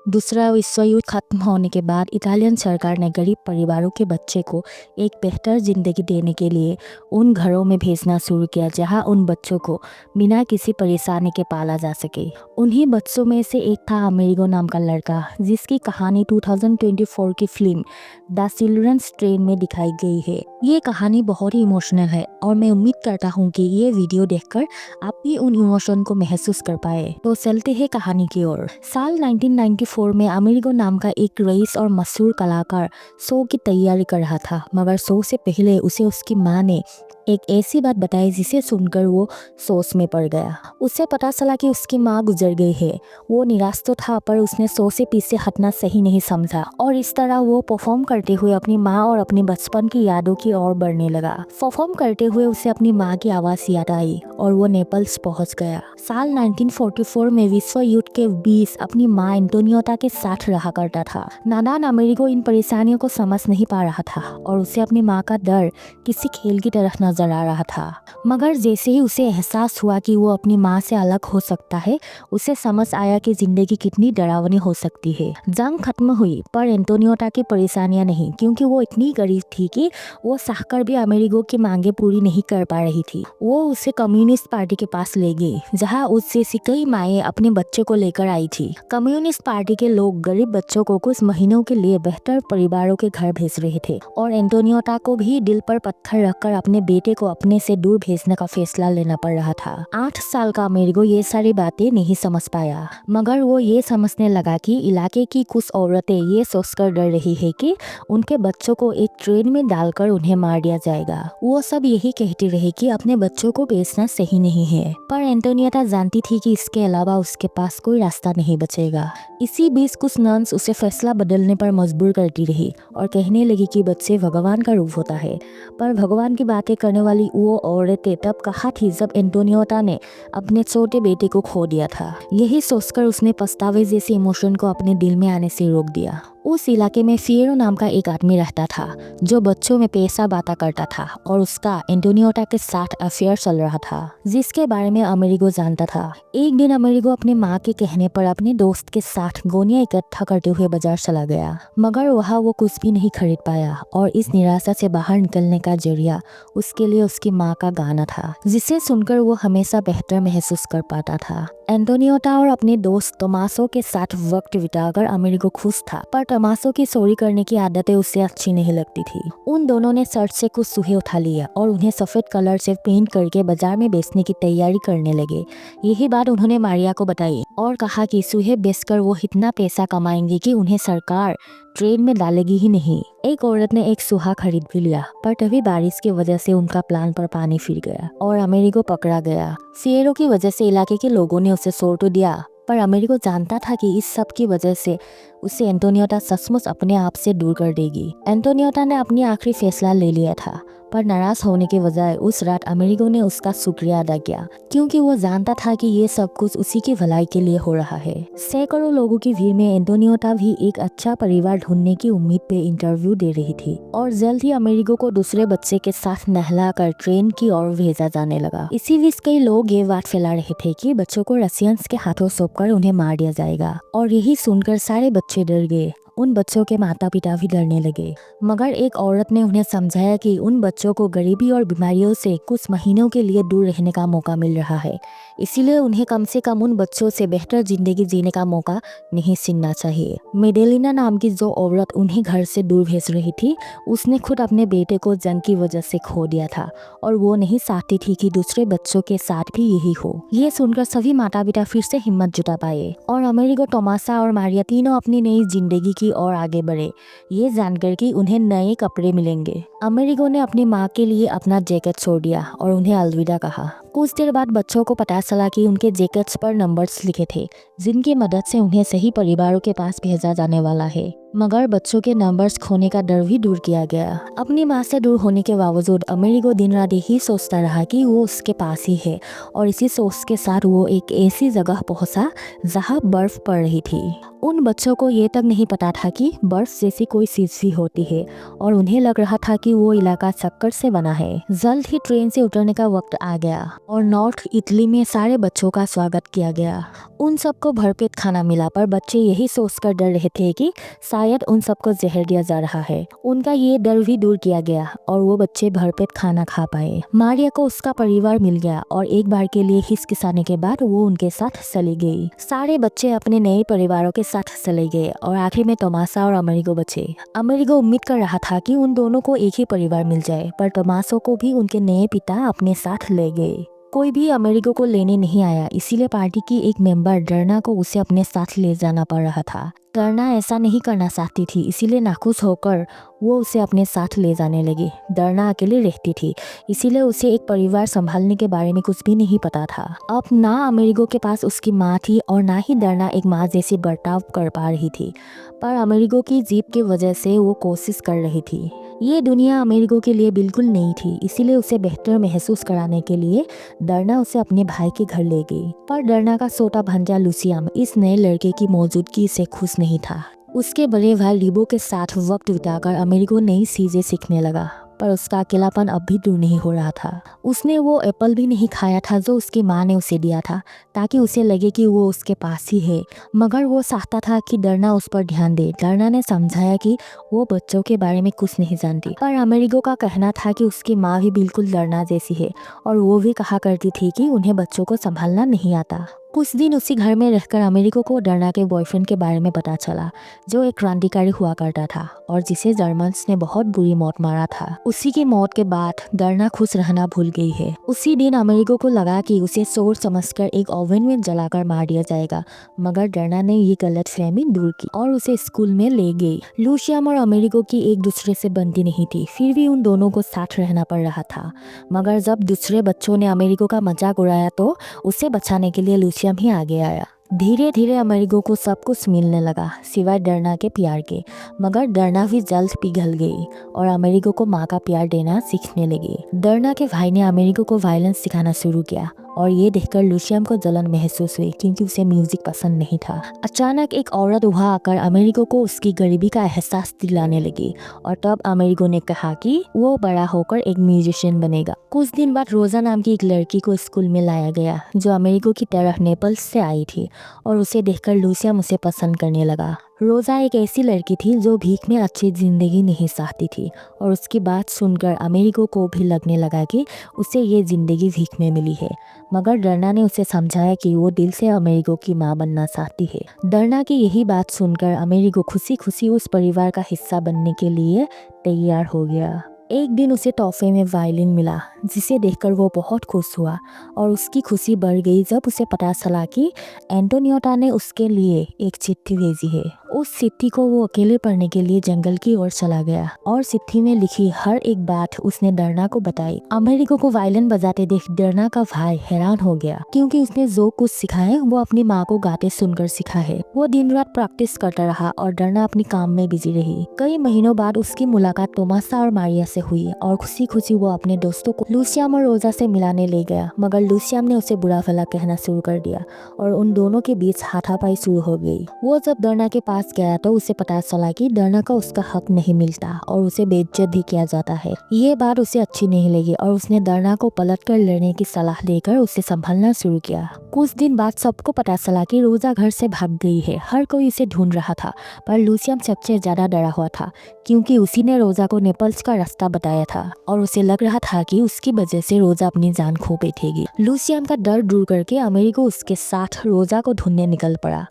दूसरा विश्व युद्ध खत्म होने के बाद इटालियन सरकार ने गरीब परिवारों के बच्चे को एक बेहतर जिंदगी देने के लिए उन घरों में भेजना शुरू किया जहां उन बच्चों को बिना किसी परेशानी के पाला जा सके। उन्हीं बच्चों में से एक था अमेरिगो नाम का लड़का, जिसकी कहानी 2024 की फिल्म द चिल्ड्रंस ट्रेन में दिखाई गई है। ये कहानी बहुत ही इमोशनल है और मैं उम्मीद करता हूँ कि ये वीडियो देखकर आप भी उन इमोशन को महसूस कर पाए। तो चलते हैं कहानी की ओर। साल 1994 में अमेरिगो नाम का एक रईस और मशहूर कलाकार शो की तैयारी कर रहा था, मगर शो से पहले उसे उसकी माँ ने एक ऐसी बात बताई जिसे सुनकर वो सोच में पड़ गया। उसे पता चला कि उसकी माँ गुजर गई है। वो निराश तो था, पर उसने शो से पीछे हटना सही नहीं समझा और इस तरह वो परफॉर्म करते हुए अपनी माँ और अपनी बचपन की यादों की ओर बढ़ने लगा। परफॉर्म करते हुए उसे अपनी माँ की आवाज़ याद आई और वो नेपल्स पहुंच गया। साल 1944 में विश्व युद्ध के बीच अपनी माँ एंटोनियोटा के साथ रहा करता था। नादान अमेरिगो इन परेशानियों को समझ नहीं पा रहा था और उसे अपनी माँ का डर किसी खेल की तरह नजर आ रहा था। मगर जैसे ही उसे एहसास हुआ कि वो अपनी माँ से अलग हो सकता है, उसे समझ आया कि जिंदगी कितनी डरावनी हो सकती है। जंग खत्म हुई, पर एंटोनियोटा की परेशानियां नहीं, क्योंकि वो इतनी गरीब थी कि वो चाहकर भी अमेरिगो की मांगे पूरी नहीं कर पा रही थी। वो उसे कम्युनिस्ट पार्टी के पास ले गई, जहाँ उससे कई माएँ अपने बच्चों को लेकर आई थी। कम्युनिस्ट पार्टी के लोग गरीब बच्चों को कुछ महीनों के लिए बेहतर परिवारों के घर भेज रहे थे और एंटोनियोटा को भी दिल पर पत्थर रखकर अपने बेटे को अपने से दूर भेजने का फैसला लेना पड़ रहा था। 8 साल का अमेरिगो ये सारी बातें नहीं समझ पाया, मगर वो ये समझने लगा कि इलाके की कुछ औरतें ये सोचकर डर रही है कि उनके बच्चों को एक ट्रेन में डालकर उन्हें मार दिया जाएगा। वो सब यही कहती रही कि अपने बच्चों को बेचना सही नहीं है, पर एंटोनियोटा जानती थी कि इसके अलावा उसके पास कोई रास्ता नहीं बचेगा। इसी बीच कुछ नन्स उसे फैसला बदलने पर मजबूर करती रही और कहने लगी कि बच्चे भगवान का रूप होता है। पर भगवान की बातें करने वाली वो औरतें तब कहाँ थी जब एंटोनियोटा ने अपने छोटे बेटे को खो दिया था। यही सोचकर उसने पछतावे जैसे इमोशन को अपने दिल में आने से रोक दिया। उस इलाके में फिएरो नाम का एक आदमी रहता था जो बच्चों में पैसा बांटा करता था और उसका एंटोनियोटा के साथ अफेयर चल रहा था, जिसके बारे में अमेरिगो जानता था। एक दिन अमेरिगो अपने माँ के कहने पर अपने दोस्त के साथ गोनियां इकट्ठा करते हुए बाजार चला गया, मगर वहाँ वो कुछ भी नहीं खरीद पाया और इस निराशा से बाहर निकलने का जरिया उसके लिए उसकी माँ का गाना था, जिसे सुनकर वो हमेशा बेहतर महसूस कर पाता था। एंटोनियोटा और अपने दोस्त टोमासो के साथ वक्त बिताकर अमेरिगो खुश था, पर टोमासो की चोरी करने की आदतें उसे अच्छी नहीं लगती थी। उन दोनों ने शर्ट से कुछ चूहे उठा लिया और उन्हें सफेद कलर से पेंट करके बाजार में बेचने की तैयारी करने लगे। यही बात उन्होंने मारिया को बताई और कहा कि चूहे बेचकर वो इतना पैसा कमाएंगे कि उन्हें सरकार ट्रेन में डालेगी ही नहीं। एक औरत ने एक चूहा खरीद भी लिया, पर तभी बारिश की वजह से उनका प्लान पर पानी फिर गया और अमेरिगो पकड़ा गया। फिएरो की वजह से इलाके के लोगों ने उसे छोड़ तो दिया, पर अमेरिगो जानता था कि इस सब की वजह से उसे एंटोनियोटा सचमुच अपने आप से दूर कर देगी। एंटोनियोटा ने अपनी आखिरी फैसला ले लिया था, पर नाराज होने के बजाय उस रात अमेरिगो ने उसका शुक्रिया अदा किया, क्योंकि वो जानता था कि ये सब कुछ उसी की भलाई के लिए हो रहा है। सैकड़ों लोगों की भीड़ में एंटोनियोटा भी एक अच्छा परिवार ढूंढने की उम्मीद पे इंटरव्यू दे रही थी और जल्द ही अमेरिगो को दूसरे बच्चे के साथ नहलाकर ट्रेन की ओर भेजा जाने लगा। इसी बीच कई लोग ये बात फैला रहे थे कि बच्चों को रशियंस के हाथों सौंपकर उन्हें मार दिया जाएगा, और यही सुनकर सारे बच्चे डर गए। उन बच्चों के माता पिता भी डरने लगे, मगर एक औरत ने उन्हें समझाया कि उन बच्चों को गरीबी और बीमारियों से कुछ महीनों के लिए दूर रहने का मौका मिल रहा है, इसीलिए उन्हें कम से कम उन बच्चों से बेहतर जिंदगी जीने का मौका नहीं छीनना चाहिए। मेडेलिना नाम की जो औरत उन्हें घर से दूर भेज रही थी, उसने खुद अपने बेटे को जंग की वजह से खो दिया था और वो नहीं चाहती थी कि दूसरे बच्चों के साथ भी यही हो। ये सुनकर सभी माता पिता फिर से हिम्मत जुटा पाए और अमेरिगो, टोमासा और मारिया तीनों अपनी नई जिंदगी की ओर आगे बढ़े, ये जानकर कि उन्हें नए कपड़े मिलेंगे। अमेरिगो ने अपनी माँ के लिए अपना जैकेट छोड़ दिया और उन्हें अलविदा कहा। कुछ देर बाद बच्चों को पता चला कि उनके जैकेट्स पर नंबर्स लिखे थे, जिनकी मदद से उन्हें सही परिवारों के पास भेजा जाने वाला है, मगर बच्चों के नंबर्स खोने का डर भी दूर किया गया। अपनी माँ से दूर होने के बावजूद अमेरिगो दिन रात यही सोचता रहा कि वो उसके पास ही है, और इसी सोच के साथ वो एक ऐसी जगह पहुंचा जहाँ बर्फ पड़ रही थी। उन बच्चों को ये तक नहीं पता था कि बर्फ जैसी कोई चीज भी होती है, और उन्हें लग रहा था कि वो इलाका चक्कर से बना है। जल्द ही ट्रेन से उतरने का वक्त आ गया और नॉर्थ इटली में सारे बच्चों का स्वागत किया गया। उन सबको भरपेट खाना मिला, पर बच्चे यही सोचकर डर रहे थे कि शायद उन सबको जहर दिया जा रहा है। उनका ये डर भी दूर किया गया और वो बच्चे भरपेट खाना खा पाए। मारिया को उसका परिवार मिल गया और एक बार के लिए हिचकिचाने के बाद वो उनके साथ चली गई। सारे बच्चे अपने नए परिवारों के साथ चले गए और आखिर में तोमासा और अमेरिगो बचे। अमेरिगो उम्मीद कर रहा था कि उन दोनों को एक ही परिवार मिल जाए, पर तोमासो को भी उनके नए पिता अपने साथ ले गए। कोई भी अमेरिगो को लेने नहीं आया, इसीलिए पार्टी की एक मेंबर डरना को उसे अपने साथ ले जाना पड़ रहा था। डरना ऐसा नहीं करना चाहती थी, इसीलिए नाखुश होकर वो उसे अपने साथ ले जाने लगी। डरना अकेले रहती थी, इसीलिए उसे एक परिवार संभालने के बारे में कुछ भी नहीं पता था। अब ना अमेरिगो के पास उसकी माँ थी और ना ही डरना एक माँ जैसी बर्ताव कर पा रही थी, पर अमेरिगो की जीत की वजह से वो कोशिश कर रही थी। ये दुनिया अमेरिगो के लिए बिल्कुल नई थी, इसीलिए उसे बेहतर महसूस कराने के लिए डरना उसे अपने भाई के घर ले गई। पर डरना का छोटा भांजा लुसियम इस नए लड़के की मौजूदगी से खुश नहीं था। उसके बड़े भाई लिबो के साथ वक्त बिताकर अमेरिगो नई चीजें सीखने लगा, पर उसका अकेलापन अब भी दूर नहीं हो रहा था। उसने वो एप्पल भी नहीं खाया था जो उसकी माँ ने उसे दिया था, ताकि उसे लगे कि वो उसके पास ही है। मगर वो चाहता था कि डरना उस पर ध्यान दे। डरना ने समझाया कि वो बच्चों के बारे में कुछ नहीं जानती, पर अमेरिगो का कहना था कि उसकी माँ भी बिल्कुल डरना जैसी है और वो भी कहा करती थी कि उन्हें बच्चों को संभालना नहीं आता। कुछ दिन उसी घर में रहकर अमेरिगो को डरना के बॉयफ्रेंड के बारे में पता चला, जो एक क्रांतिकारी हुआ करता था और जिसे जर्मन्स ने बहुत बुरी मौत मारा था। उसी की मौत के बाद डरना खुश रहना भूल गई है। उसी दिन अमेरिगो को लगा कि उसे चोर समझकर एक ओवन में जलाकर मार दिया जाएगा, मगर डरना ने ये गलतफहमी दूर की और उसे स्कूल में ले गई। लुसियम और अमेरिगो की एक दूसरे से बनती नहीं थी, फिर भी उन दोनों को साथ रहना पड़ रहा था। मगर जब दूसरे बच्चों ने अमेरिगो का मजाक उड़ाया तो उसे बचाने के लिए लुसियम ही आगे आया। धीरे धीरे अमेरिगो को सब कुछ मिलने लगा, सिवाय डरना के प्यार के। मगर डरना भी जल्द पिघल गई और अमेरिगो को माँ का प्यार देना सीखने लगी। डरना के भाई ने अमेरिगो को वायलेंस सिखाना शुरू किया और ये देखकर लुसियम को जलन महसूस हुई, क्योंकि उसे म्यूजिक पसंद नहीं था। अचानक एक औरत वहां आकर अमेरिगो को उसकी गरीबी का एहसास दिलाने लगी और तब अमेरिगो ने कहा कि वो बड़ा होकर एक म्यूजिशियन बनेगा। कुछ दिन बाद रोजा नाम की एक लड़की को स्कूल में लाया गया, जो अमेरिगो की तरह नेपल्स से आई थी और उसे देखकर लुसियम उसे पसंद करने लगा। रोजा एक ऐसी लड़की थी जो भीख में अच्छी जिंदगी नहीं चाहती थी और उसकी बात सुनकर अमेरिगो को भी लगने लगा कि उसे ये जिंदगी भीख में मिली है। मगर डरना ने उसे समझाया कि वो दिल से अमेरिगो की माँ बनना चाहती है। डरना की यही बात सुनकर अमेरिगो खुशी खुशी उस परिवार का हिस्सा बनने के लिए तैयार हो गया। एक दिन उसे तोहफे में वायलिन मिला, जिसे देखकर वो बहुत खुश हुआ और उसकी खुशी बढ़ गई जब उसे पता चला कि एंटोनियोटा ने उसके लिए एक चिट्ठी भेजी है। उस चिट्ठी को वो अकेले पढ़ने के लिए जंगल की ओर चला गया और चिट्ठी में लिखी हर एक बात उसने डरना को बताई। अमेरिगो को वायलिन बजाते देख डरना का भाई हैरान हो गया, क्योंकि उसने जो कुछ सीखा है वो अपनी माँ को गाते सुनकर सीखा है। वो दिन रात प्रैक्टिस करता रहा और डरना अपनी काम में बिजी रही। कई महीनों बाद उसकी मुलाकात तोमासा और मारिया से हुई और खुशी खुशी वो अपने दोस्तों को लुसियम और रोजा से मिलाने ले गया। मगर लुसियम ने उसे बुरा भला कहना शुरू कर दिया और उन दोनों के बीच हाथापाई शुरू हो गई। वो जब डरना के पास गया तो उसे पता चला कि डरना का उसका हक नहीं मिलता और उसे बेइज्जत भी किया जाता है। ये बात उसे अच्छी नहीं लगी और उसने डरना को पलटकर लड़ने की सलाह देकर उसे संभालना शुरू किया। कुछ दिन बाद सबको पता चला कि रोजा घर से भाग गई है। हर कोई उसे ढूंढ रहा था, पर लुसियम सबसे ज्यादा डरा हुआ था, क्योंकि उसी ने रोजा को नेपल्स का रास्ता बताया था और उसे लग रहा था कि उसकी वजह से रोजा अपनी जान खो बैठेगी। लुसियम का डर दूर करके अमेरिगो उसके साथ रोजा को ढूंढने निकल पड़ा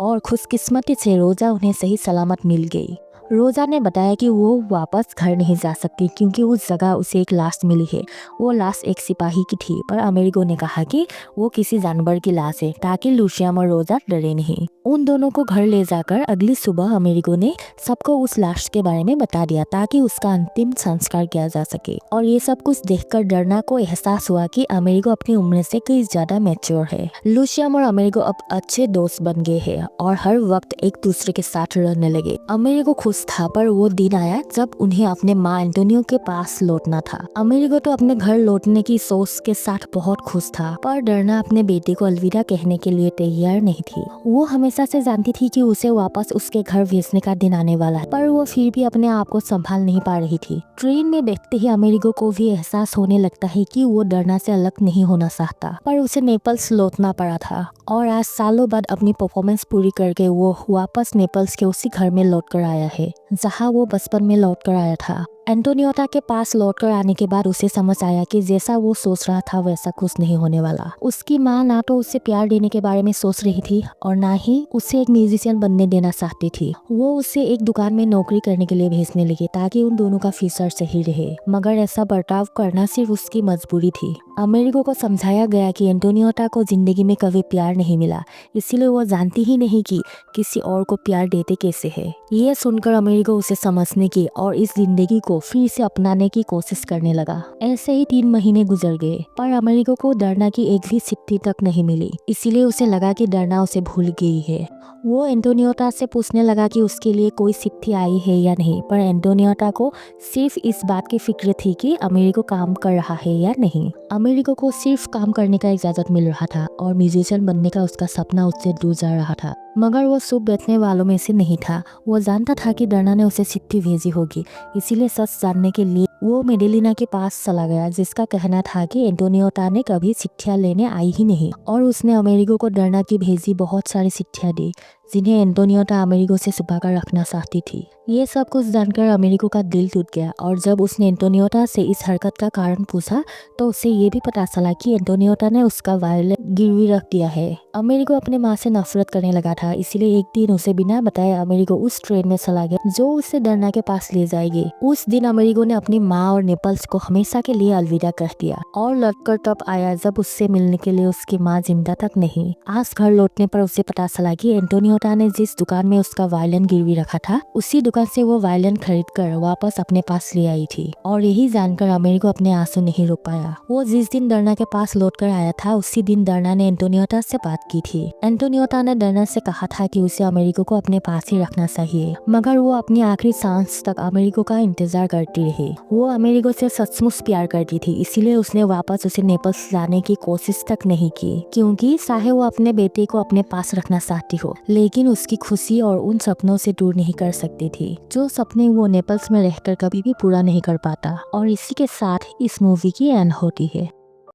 और खुशकिस्मती से रोजा उन्हें सही सलामत मिल गई। रोजा ने बताया कि वो वापस घर नहीं जा सकती, क्योंकि उस जगह उसे एक लाश मिली है। वो लाश एक सिपाही की थी, पर अमेरिगो ने कहा कि वो किसी जानवर की लाश है, ताकि लुसियम और रोजा डरे नहीं। उन दोनों को घर ले जाकर अगली सुबह अमेरिगो ने सबको उस लाश के बारे में बता दिया, ताकि उसका अंतिम संस्कार किया जा सके। और ये सब कुछ देखकर डरना को एहसास हुआ कि अमेरिगो अपनी उम्र से कई ज्यादा मैच्योर है। लुसियम और अमेरिगो अब अच्छे दोस्त बन गए हैं और हर वक्त एक दूसरे के साथ रहने लगे। अमेरिगो खुश खुश था, पर वो दिन आया जब उन्हें अपने माँ एंटोनियो के पास लौटना था। अमेरिको तो अपने घर लौटने की सोच के साथ बहुत खुश था, पर डरना अपने बेटे को अलविदा कहने के लिए तैयार नहीं थी। वो हमेशा से जानती थी कि उसे वापस उसके घर भेजने का दिन आने वाला है, पर वो फिर भी अपने आप को संभाल नहीं पा रही थी। ट्रेन में बैठते ही अमेरिको को भी एहसास होने लगता है कि वो डरना से अलग नहीं होना चाहता, पर उसे नेपल्स लौटना पड़ा था। और आज सालों बाद अपनी परफॉर्मेंस पूरी करके वो वापस नेपल्स के उसी घर में लौट कर आया है जहाँ वो बचपन में लौट कर आया था। एंटोनियोटा के पास लौटकर आने के बाद उसे समझ आया कि जैसा वो सोच रहा था वैसा कुछ नहीं होने वाला। उसकी माँ ना तो उसे प्यार देने के बारे में सोच रही थी और ना ही उसे एक म्यूजिशियन बनने देना चाहती थी। वो उसे एक दुकान में नौकरी करने के लिए भेजने लगी ताकि उन दोनों का फ्यूचर सही रहे, मगर ऐसा बर्ताव करना सिर्फ उसकी मजबूरी थी। अमेरिको को समझाया गया कि एंटोनियोटा को जिंदगी में कभी प्यार नहीं मिला, इसीलिए वो जानती ही नहीं कि किसी और को प्यार देते कैसे है। ये सुनकर अमेरिको उसे समझने की और इस जिंदगी को फिर से अपनाने की कोशिश करने लगा। ऐसे ही 3 महीने गुजर गए, पर अमेरिको को डरना की एक भी चिट्ठी तक नहीं मिली, इसीलिए उसे लगा कि डरना उसे भूल गई है। वो एंटोनियोटा से पूछने लगा कि उसके लिए कोई चिट्ठी आई है या नहीं, पर एंटोनियोटा को सिर्फ इस बात की फिक्र थी कि अमेरिको काम कर रहा है या नहीं। अमेरिको को सिर्फ काम करने का इजाजत मिल रहा था और म्यूजिशियन बनने का उसका सपना उससे दूर जा रहा था, मगर वो चुप बैठने वालों में से नहीं था। वो जानता था कि डरना ने उसे चिट्ठी भेजी होगी, इसीलिए सच जानने के लिए वो मेडेलिना के पास चला गया, जिसका कहना था कि एंटोनियोटा ने कभी चिट्ठियां लेने आई ही नहीं और उसने अमेरिको को डरना की भेजी बहुत सारी चिट्ठियां दी जिन्हें एंटोनियोटा अमेरिको से छुपा कर रखना चाहती थी। ये सब कुछ जानकर अमेरिको का दिल टूट गया और जब उसने एंटोनियोटा से इस हरकत का कारण पूछा तो उसे ये भी पता चला कि एंटोनियोटा ने उसका वायलिन गिरवी रख दिया है। अमेरिको अपने माँ से नफरत करने लगा था, इसीलिए एक दिन उसे बिना बताए अमेरिको उस ट्रेन में चला गया जो उसे डरना के पास ले जाएगी। उस दिन अमेरिको ने अपनी माँ और नेपल्स को हमेशा के लिए अलविदा कर दिया और लौटकर तब आया जब उससे मिलने के लिए उसकी माँ जिंदा तक नहीं। आज घर लौटने पर उसे पता चला कि एंटोनियोटा ने जिस दुकान में उसका वायलिन गिरवी रखा था उसी दुकान से वो वायलिन खरीद कर वापस अपने पास ले आई थी। और यही जानकर अमेरिको अपने आंसू नहीं रोक पाया। वो जिस दिन डरना के पास लौट कर आया था उसी दिन डरना ने एंटोनियोटा से बात की थी। एंटोनियोटा ने डरना से कहा था कि उसे अमेरिको को अपने पास ही रखना चाहिए, मगर वो अपनी आखिरी सांस तक अमेरिको का इंतजार करती रही। वो अमेरिको से सचमुच प्यार करती थी, इसीलिए उसने वापस उसे नेपल्स लाने की कोशिश तक नहीं की, क्योंकि चाहे वो अपने बेटे को अपने पास रखना चाहती हो, लेकिन उसकी खुशी और उन सपनों से दूर नहीं कर सकती थी जो सपने वो नेपल्स में रहकर कभी भी पूरा नहीं कर पाता। और इसी के साथ इस मूवी की एंड होती है।